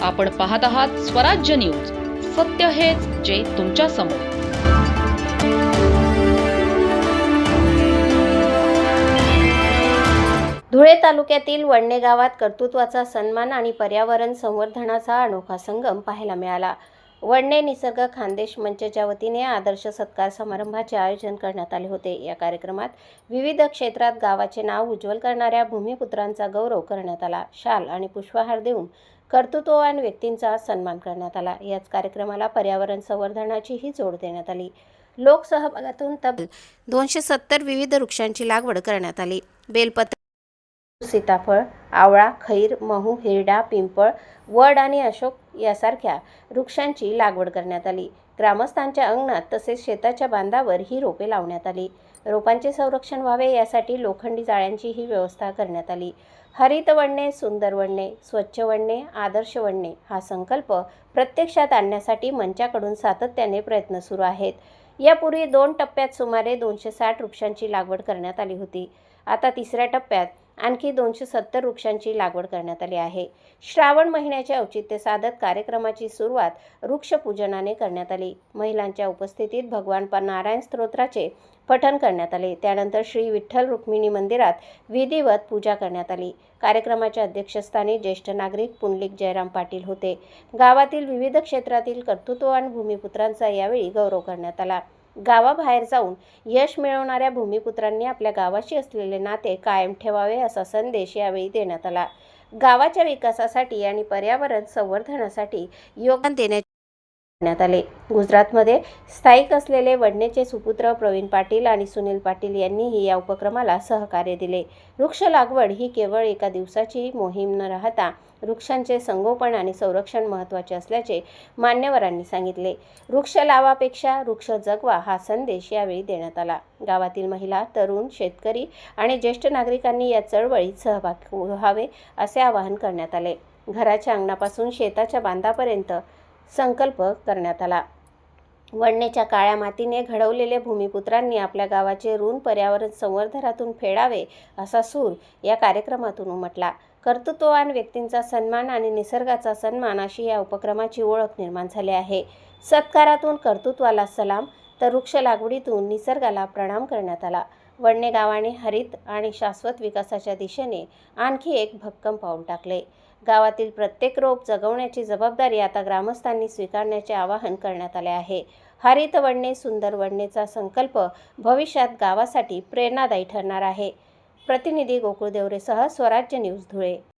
आपण पाहत आहात स्वराज्य न्यूज. सत्य हेच जे तुमच्या समोर. धुळे तालुक्यातील वडणे गावात कर्तृत्वाचा सन्मान आणि पर्यावरण संवर्धनाचा अनोखा संगम पाहायला मिळाला. वडणे निसर्ग खानदेश मंचच्या वतीने आदर्श सत्कार समारंभाचे आयोजन करण्यात आले होते. या कार्यक्रमात विविध क्षेत्रात गावाचे नाव उज्ज्वल करणाऱ्या भूमिपुत्रांचा गौरव करण्यात आला. शाल आणि पुष्पहार देऊन कर्तृत्ववान व्यक्तींचा सन्मान करण्यात आला. याच कार्यक्रमाला पर्यावरण संवर्धनाचीही जोड देण्यात आली. लोकसहभागातून तब्बल 270 विविध वृक्षांची लागवड करण्यात आली. बेलपत्र, सीताफळ, आवळा, खैर, महू, हिरडा, पिंपळ, वड आणि अशोक यासारख्या वृक्षांची लागवड करण्यात आली. ग्रामस्थांच्या अंगणात तसेच शेताच्या बांधावर ही रोपे लावण्यात आली. रोपांचे संरक्षण व्हावे यासाठी लोखंडी जाळ्यांची ही व्यवस्था करण्यात आली. हरित वडणे, सुंदर वडणे, स्वच्छ वडणे, आदर्श वडणे हा संकल्प प्रत्यक्षात आणण्यासाठी मंचाकडून सातत्याने प्रयत्न सुरू आहेत. यापूर्वी 2 टप्प्यात सुमारे 260 वृक्षांची लागवड करण्यात आली होती. आता तिसऱ्या टप्प्यात आणखी 270 वृक्षांची लागवड करण्यात आली आहे. श्रावण महिन्याचे औचित्य साधत कार्यक्रमाची सुरुवात वृक्षपूजनाने करण्यात आली. महिलांच्या उपस्थितीत भगवान नारायण स्तोत्राचे पठण करण्यात आले. त्यानंतर श्री विठ्ठल रुक्मिणी मंदिरात विधिवत पूजा करण्यात आली. कार्यक्रमाच्या अध्यक्षस्थानी ज्येष्ठ नागरिक पुंडलिक जयराम पाटील होते. गावातील विविध क्षेत्रातील कर्तृत्ववान भूमिपुत्रांचा यावेळी गौरव करण्यात आला. गावाबाहेर जाऊन यश मिळवणाऱ्या भूमिपुत्रांनी आपल्या गावाशी असलेले नाते कायम ठेवावे असा संदेश यावेळी देण्यात आला. गावाच्या विकासासाठी आणि पर्यावरण संवर्धनासाठी योगदान देण्यात आले. गुजरातमध्ये स्थायिक असलेले वडणेचे सुपुत्र प्रवीण पाटील आणि सुनील पाटील यांनीही या उपक्रमाला सहकार्य दिले. वृक्ष लागवड ही केवळ एका दिवसाची मोहीम न राहता वृक्षांचे संगोपन आणि संरक्षण महत्त्वाचे असल्याचे मान्यवरांनी सांगितले. वृक्ष लावापेक्षा वृक्ष जगवा हा संदेश यावेळी देण्यात आला. गावातील महिला, तरुण, शेतकरी आणि ज्येष्ठ नागरिकांनी या चळवळीत सहभागी व्हावे असे आवाहन करण्यात आले. घराच्या अंगणापासून शेताच्या बांधापर्यंत संकल्प करण्यात आला. वडणेच्या काळ्या मातीने घडवलेले भूमिपुत्रांनी आपल्या गावाचे ऋण पर्यावरण संवर्धनातून फेडावे असा सूर या कार्यक्रमातून उमटला. कर्तृत्ववान व्यक्तींचा सन्मान आणि निसर्गाचा सन्मान अशी या उपक्रमाची ओळख निर्माण झाली आहे. सत्कारातून कर्तृत्वाला सलाम तर वृक्ष लागवडीतून निसर्गाला प्रणाम करण्यात आला. वडणे गावाने हरित आणि शाश्वत विकासाच्या दिशेने आणखी एक भक्कम पाऊल टाकले. गावातील प्रत्येक रोप जगवण्याची जबाबदारी आता ग्रामस्थांनी स्वीकारण्याचे आवाहन करण्यात आले आहे. हरित वडणे, सुंदर वडणेचा संकल्प भविष्यात गावासाठी प्रेरणादायी ठरणार आहे. प्रतिनिधी गोकुळ देवरेसह स्वराज्य न्यूज, धुळे.